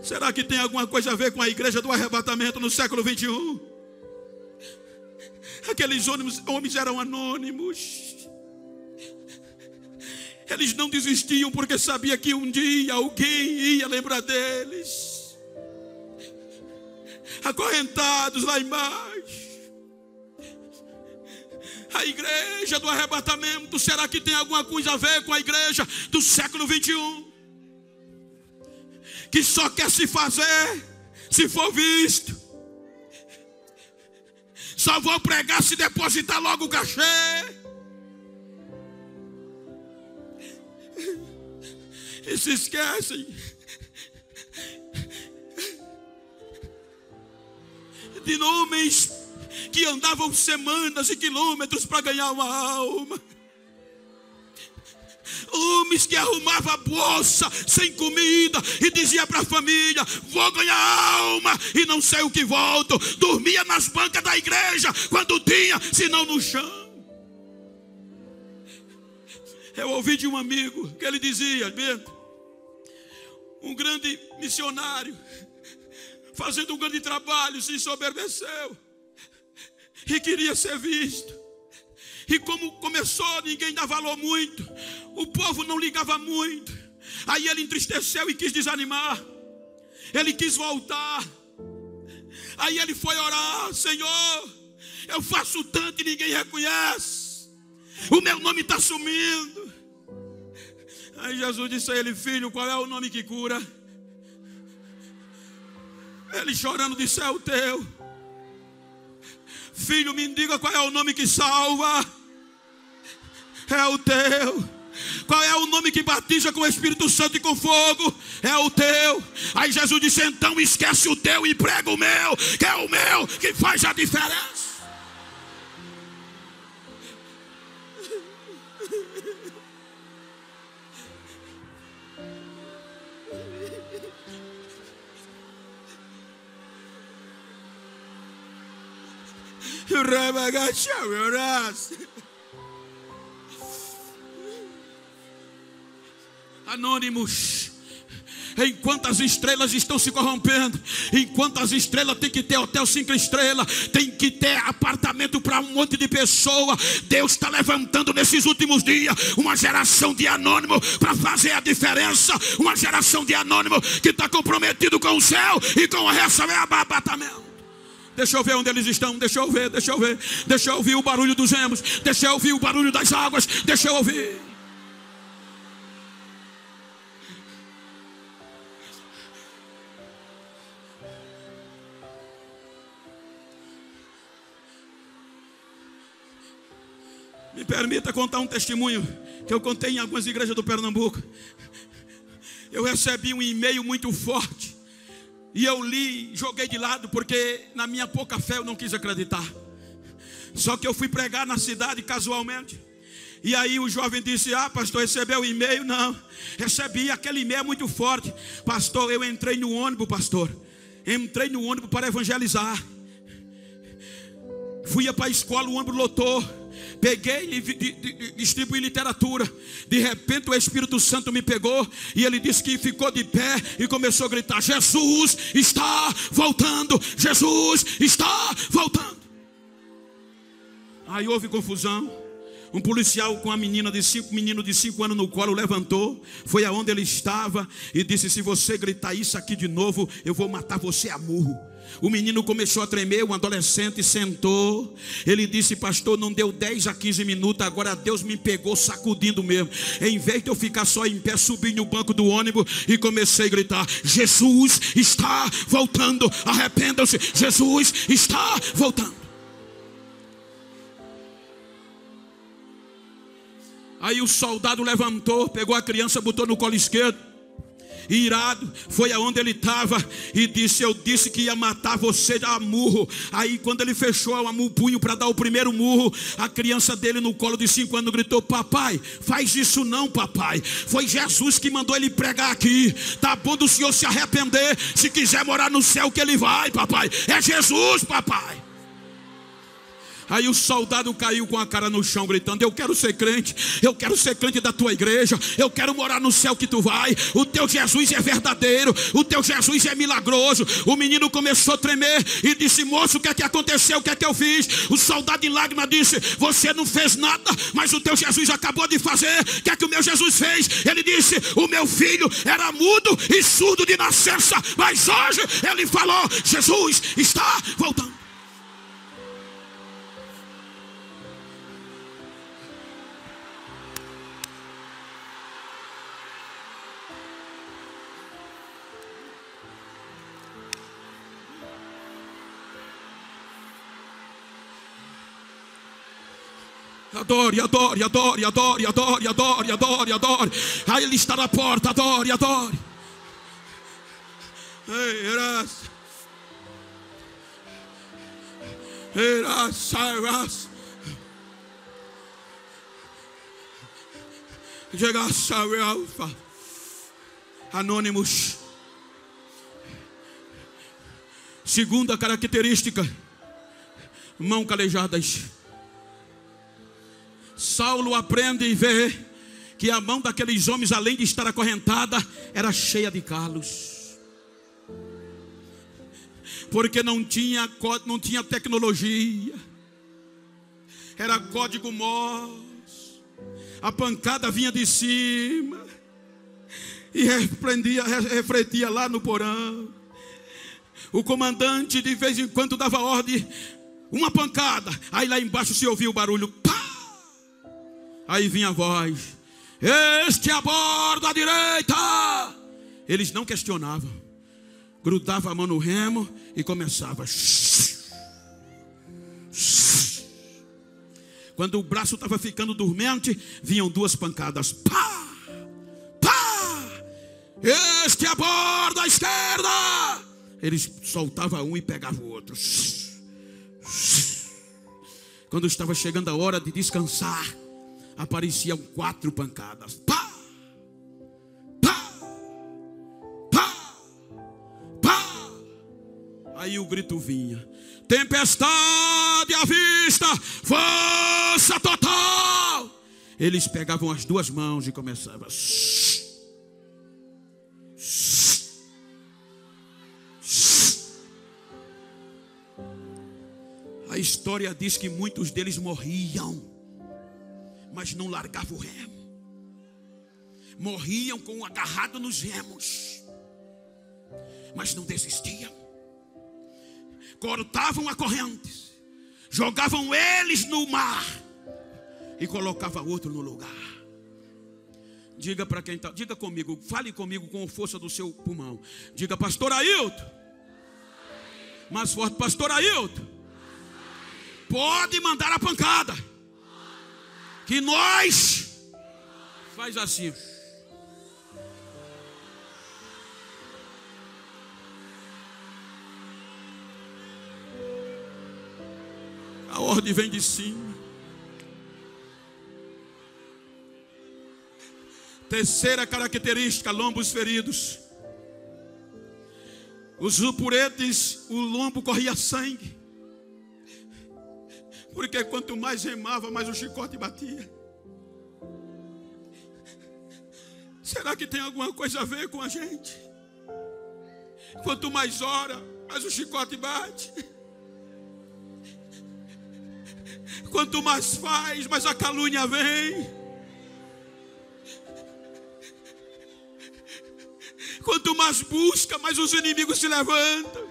Será que tem alguma coisa a ver com a igreja do arrebatamento no século 21? Aqueles homens eram anônimos. Eles não desistiam porque sabia que um dia alguém ia lembrar deles. Acorrentados lá embaixo. A igreja do arrebatamento, será que tem alguma coisa a ver com a igreja do século 21? Que só quer se fazer se for visto. Só vou pregar se depositar logo o cachê. E se esquecem de homens que andavam semanas e quilômetros para ganhar uma alma. Homens que arrumavam a bolsa sem comida e dizia para a família: vou ganhar alma e não sei o que volto. Dormia nas bancas da igreja quando tinha, senão no chão. Eu ouvi de um amigo que ele dizia: Bento, um grande missionário fazendo um grande trabalho se ensoberbeceu e queria ser visto. E como começou, ninguém dá valor muito. O povo não ligava muito. Aí ele entristeceu e quis desanimar. Ele quis voltar. Aí ele foi orar: Senhor, eu faço tanto e ninguém reconhece. O meu nome está sumindo. Aí Jesus disse a ele: filho, qual é o nome que cura? Ele chorando disse: é o teu. Filho, me diga qual é o nome que salva. É o teu. Qual é o nome que batiza com o Espírito Santo e com fogo? É o teu. Aí Jesus disse: então esquece o teu e prega o meu, que é o meu que faz a diferença. Anônimos, Enquanto as estrelas estão se corrompendo, enquanto as estrelas tem que ter hotel 5 estrelas, tem que ter apartamento para um monte de pessoa, Deus está levantando nesses últimos dias uma geração de anônimo para fazer a diferença. Uma geração de anônimo que está comprometido com o céu e com o arrebatamento. Deixa eu ver onde eles estão, deixa eu ver. Deixa eu ouvir o barulho dos remos, deixa eu ouvir o barulho das águas, deixa eu ouvir. Me permita contar um testemunho que eu contei em algumas igrejas do Pernambuco. Eu recebi um e-mail muito forte e eu li, joguei de lado, porque na minha pouca fé eu não quis acreditar. Só que eu fui pregar na cidade casualmente. E aí o jovem disse: pastor, recebeu o e-mail? Não, recebi, aquele e-mail é muito forte. Pastor, eu entrei no ônibus, pastor. Entrei no ônibus para evangelizar. Fui para a escola, o ônibus lotou. Peguei e distribuí literatura. De repente o Espírito Santo me pegou e ele disse que ficou de pé e começou a gritar: Jesus está voltando, Jesus está voltando. Aí houve confusão. Um policial com a menino de 5 anos no colo levantou, foi aonde ele estava e disse: se você gritar isso aqui de novo, eu vou matar você a murro. O menino começou a tremer, um adolescente sentou. Ele disse: pastor, não deu 10 a 15 minutos, agora Deus me pegou sacudindo mesmo. Em vez de eu ficar só em pé, subi no banco do ônibus e comecei a gritar: Jesus está voltando, arrependam-se, Jesus está voltando. Aí o soldado levantou, pegou a criança, botou no colo esquerdo, irado, foi aonde ele estava e disse: eu disse que ia matar você a murro. Aí quando ele fechou o punho para dar o primeiro murro, a criança dele no colo de 5 anos gritou: papai, faz isso não, papai, foi Jesus que mandou ele pregar aqui. Tá bom do senhor se arrepender, se quiser morar no céu que ele vai, papai, é Jesus, papai. Aí o soldado caiu com a cara no chão gritando: eu quero ser crente da tua igreja, eu quero morar no céu que tu vai. O teu Jesus é verdadeiro, o teu Jesus é milagroso. O menino começou a tremer e disse: moço, o que é que aconteceu, o que é que eu fiz? O soldado em lágrimas disse: você não fez nada, mas o teu Jesus acabou de fazer. O que é que o meu Jesus fez? Ele disse: o meu filho era mudo e surdo de nascença, mas hoje ele falou: Jesus está voltando. Adore, adore, adore, adore, adore, adore, adore, adore. Aí ele está na porta, adore, adore. Anônimos. Segunda característica: mãos calejadas. Saulo aprende e vê que a mão daqueles homens, além de estar acorrentada, era cheia de calos. Porque não tinha tecnologia, era código Morse. A pancada vinha de cima e refletia lá no porão. O comandante de vez em quando dava ordem, uma pancada, aí lá embaixo se ouvia o barulho, pá! Aí vinha a voz: este é a borda à direita. Eles não questionavam, grudava a mão no remo e começava. Quando o braço estava ficando dormente, vinham 2 pancadas, pá, pá. Este é a borda à esquerda. Eles soltavam um e pegavam o outro. Quando estava chegando a hora de descansar, apareciam 4 pancadas. Pá, pá, pá, pá. Aí o grito vinha: tempestade à vista, força total. Eles pegavam as 2 mãos e começavam. A história diz que muitos deles morriam, mas não largavam o remo. Morriam com o agarrado nos remos, mas não desistiam. Cortavam a corrente, jogavam eles no mar e colocavam outro no lugar. Diga para quem está, diga comigo, fale comigo com a força do seu pulmão. Diga: pastor Ailton. Mais forte: pastor Ailton. Pode mandar a pancada, que nós faz assim. A ordem vem de cima. Terceira característica: lombos feridos. Os jupuretes, o lombo corria sangue, porque quanto mais remava, mais o chicote batia. Será que tem alguma coisa a ver com a gente? Quanto mais ora, mais o chicote bate. Quanto mais faz, mais a calúnia vem. Quanto mais busca, mais os inimigos se levantam.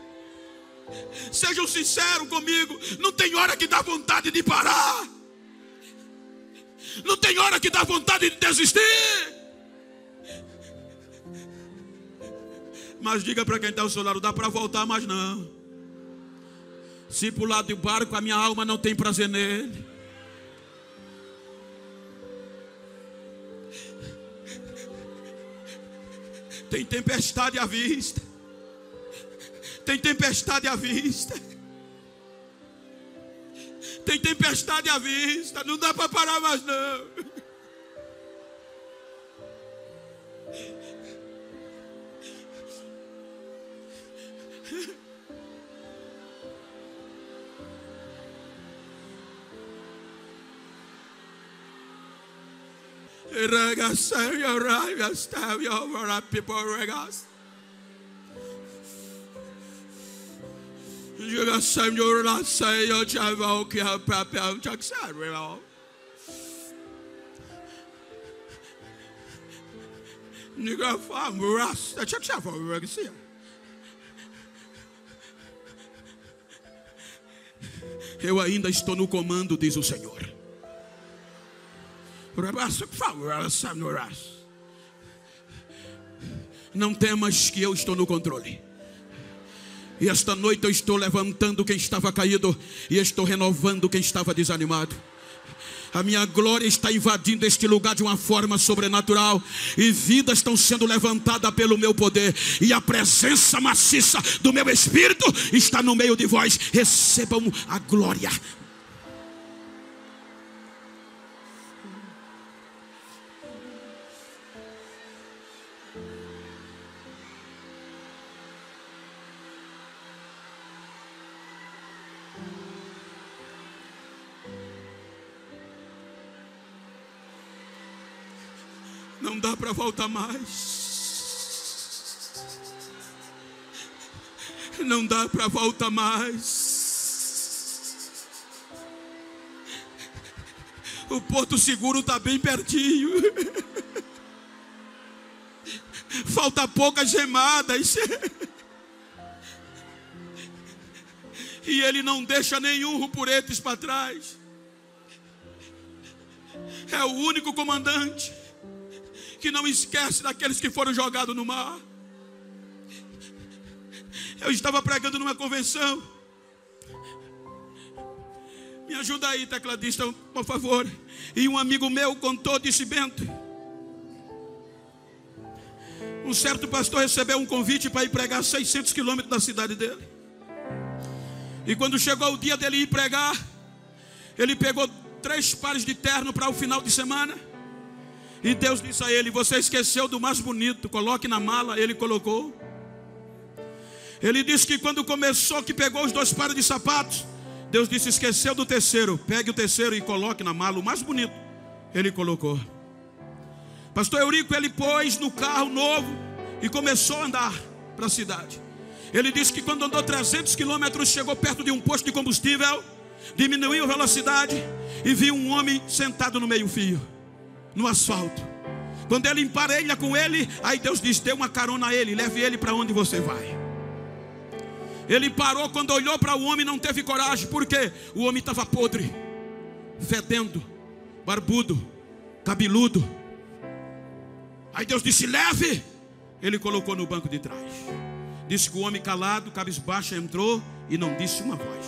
Sejam sinceros comigo, não tem hora que dá vontade de parar. Não tem hora que dá vontade de desistir. Mas diga para quem está ao seu lado: dá para voltar, mas não. Se pular do barco, a minha alma não tem prazer nele. Tem tempestade à vista. Tem tempestade à vista. Tem tempestade à vista. Não dá para parar mais não. Regas, your regas, have your people regas. You got some your last say your child okay have papa Jack said we all. Nigga farm ras, the check for regas here. Eu ainda estou no comando, diz o Senhor. Não temas, que eu estou no controle. E esta noite eu estou levantando quem estava caído e estou renovando quem estava desanimado. A minha glória está invadindo este lugar de uma forma sobrenatural, e vidas estão sendo levantadas pelo meu poder, e a presença maciça do meu Espírito está no meio de vós. Recebam a glória. Não dá para voltar mais. Não dá para voltar mais. O porto seguro está bem pertinho. Falta poucas remadas. E ele não deixa nenhum rupuretes para trás. É o único comandante que não esquece daqueles que foram jogados no mar. Eu estava pregando numa convenção. Me ajuda aí, tecladista, por favor. E um amigo meu contou, disse: Bento, um certo pastor recebeu um convite para ir pregar 600 quilômetros da cidade dele. E quando chegou o dia dele ir pregar, ele pegou 3 pares de terno para o final de semana. E Deus disse a ele: você esqueceu do mais bonito, coloque na mala. Ele colocou. Ele disse que quando começou, que pegou os 2 pares de sapatos, Deus disse: esqueceu do terceiro, pegue o terceiro e coloque na mala, o mais bonito. Ele colocou. Pastor Eurico, ele pôs no carro novo e começou a andar para a cidade. Ele disse que quando andou 300 quilômetros, chegou perto de um posto de combustível. Diminuiu a velocidade e viu um homem sentado no meio-fio, no asfalto. Quando ele emparelha com ele, aí Deus diz: dê uma carona a ele, leve ele para onde você vai. Ele parou, quando olhou para o homem não teve coragem. Por quê? O homem estava podre, fedendo, barbudo, cabeludo. Aí Deus disse: leve. Ele colocou no banco de trás. Disse que o homem calado, cabisbaixo, entrou e não disse uma voz.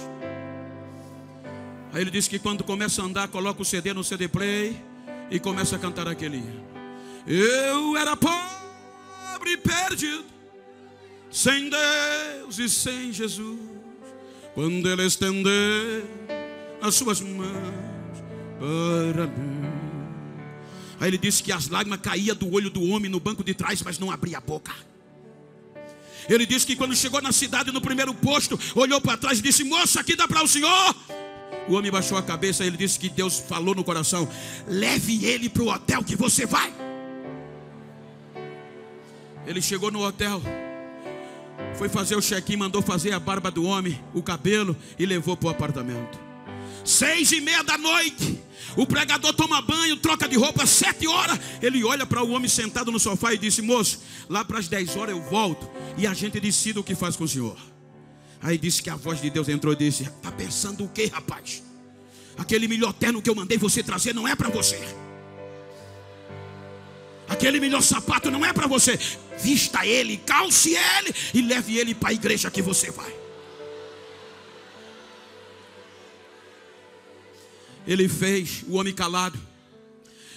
Aí ele disse que quando começa a andar, coloca o CD no CD play e começa a cantar aquele hino. Eu era pobre e perdido, sem Deus e sem Jesus, quando Ele estendeu as suas mãos para mim. Aí ele disse que as lágrimas caíam do olho do homem no banco de trás, mas não abria a boca. Ele disse que quando chegou na cidade, no primeiro posto, olhou para trás e disse: moça, aqui dá para o senhor? O homem baixou a cabeça. Ele disse que Deus falou no coração: leve ele para o hotel que você vai. Ele chegou no hotel, foi fazer o check-in, mandou fazer a barba do homem, o cabelo, e levou para o apartamento. 6:30 da noite, o pregador toma banho, troca de roupa. 7 horas, ele olha para o homem sentado no sofá e disse: moço, lá para as 10 horas eu volto e a gente decide o que faz com o senhor. Aí disse que a voz de Deus entrou e disse: está pensando o que, rapaz? Aquele melhor terno que eu mandei você trazer não é para você. Aquele melhor sapato não é para você. Vista ele, calce ele e leve ele para a igreja que você vai. Ele fez, o homem calado.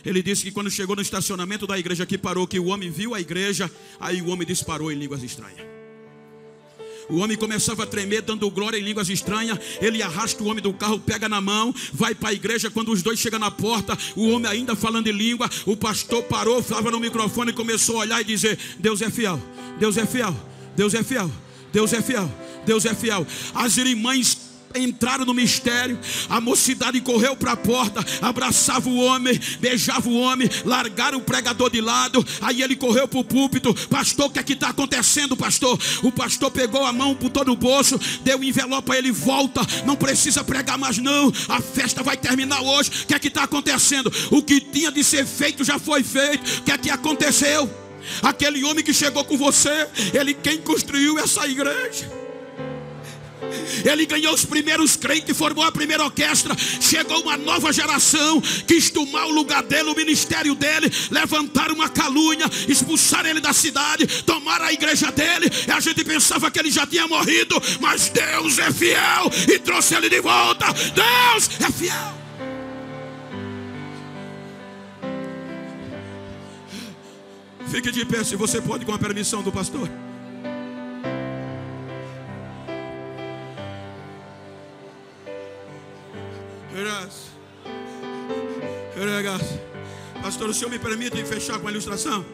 Ele disse que quando chegou no estacionamento da igreja que parou, que o homem viu a igreja, aí o homem disparou em línguas estranhas. O homem começava a tremer, dando glória em línguas estranhas. Ele arrasta o homem do carro, pega na mão, vai para a igreja. Quando os dois chegam na porta, o homem ainda falando em língua, o pastor parou, falava no microfone e começou a olhar e dizer: Deus é fiel, Deus é fiel, Deus é fiel, Deus é fiel, Deus é fiel. As irmãs entraram no mistério. A mocidade correu para a porta, abraçava o homem, beijava o homem, largaram o pregador de lado. Aí ele correu para o púlpito: pastor, o que é que está acontecendo, pastor? O pastor pegou a mão, botou no bolso, deu o envelope a ele: volta, não precisa pregar mais não, a festa vai terminar hoje. O que é que está acontecendo? O que tinha de ser feito já foi feito. O que é que aconteceu? Aquele homem que chegou com você, ele quem construiu essa igreja. Ele ganhou os primeiros crentes, formou a primeira orquestra. Chegou uma nova geração, quis tomar o lugar dele, o ministério dele, levantaram uma calúnia, expulsaram ele da cidade, tomaram a igreja dele. E a gente pensava que ele já tinha morrido, mas Deus é fiel e trouxe ele de volta. Deus é fiel. Fique de pé, se você pode, com a permissão do pastor. Pastor, o senhor me permite fechar com a ilustração?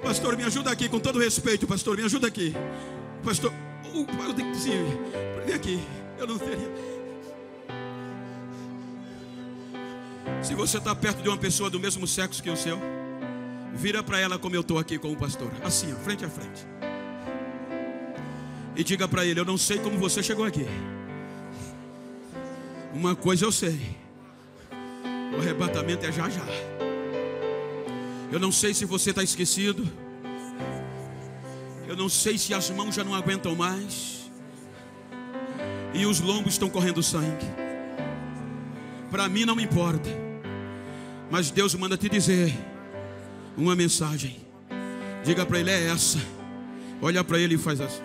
Pastor, me ajuda aqui, com todo respeito. Pastor, me ajuda aqui. Pastor, eu tenho que dizer, vem aqui. Eu não teria. Se você está perto de uma pessoa do mesmo sexo que o seu, vira para ela como eu estou aqui com o pastor, assim, ó, frente a frente, e diga para ele: eu não sei como você chegou aqui. Uma coisa eu sei: o arrebatamento é já já. Eu não sei se você está esquecido. Eu não sei se as mãos já não aguentam mais e os lombos estão correndo sangue. Para mim não me importa, mas Deus manda te dizer uma mensagem. Diga para ele: é essa. Olha para ele e faz assim.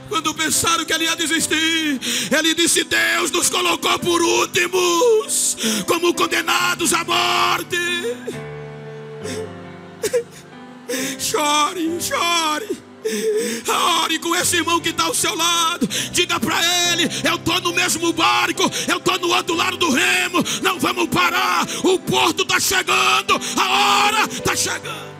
Quando pensaram que ele ia desistir, ele disse: Deus nos colocou por últimos, como condenados à morte. Chore, chore. Ore com esse irmão que está ao seu lado. Diga para ele: eu estou no mesmo barco, eu estou no outro lado do remo. Não vamos parar, o porto está chegando, a hora está chegando.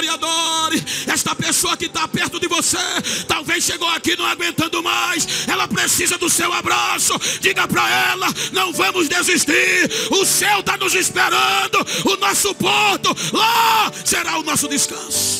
e adore. Esta pessoa que está perto de você, talvez chegou aqui não aguentando mais, ela precisa do seu abraço. Diga para ela: não vamos desistir, o céu está nos esperando, o nosso porto, lá será o nosso descanso.